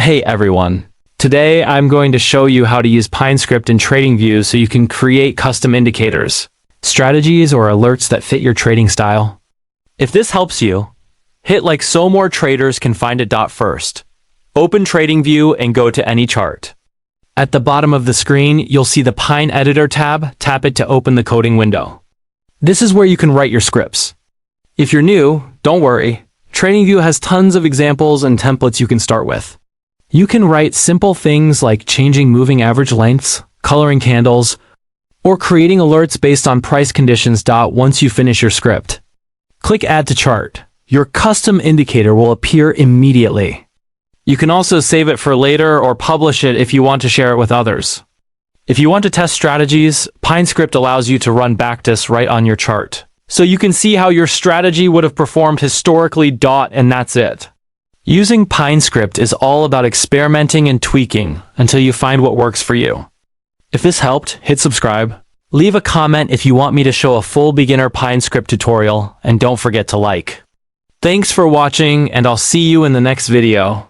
Hey everyone. Today I'm going to show you how to use Pine Script in TradingView so you can create custom indicators, strategies, or alerts that fit your trading style. If this helps you, hit like so more traders can find it. First, open TradingView and go to any chart. At the bottom of the screen, you'll see the Pine Editor tab. Tap it to open the coding window. This is where you can write your scripts. If you're new, don't worry. TradingView has tons of examples and templates you can start with. You can write simple things like changing moving average lengths, coloring candles, or creating alerts based on price conditions. Once you finish your script, click Add to Chart. Your custom indicator will appear immediately. You can also save it for later or publish it if you want to share it with others. If you want to test strategies, Pine Script allows you to run backtests right on your chart, so you can see how your strategy would have performed historically. And that's it. Using Pine Script is all about experimenting and tweaking until you find what works for you. If this helped, hit subscribe. Leave a comment if you want me to show a full beginner Pine Script tutorial, and don't forget to like. Thanks for watching, and I'll see you in the next video.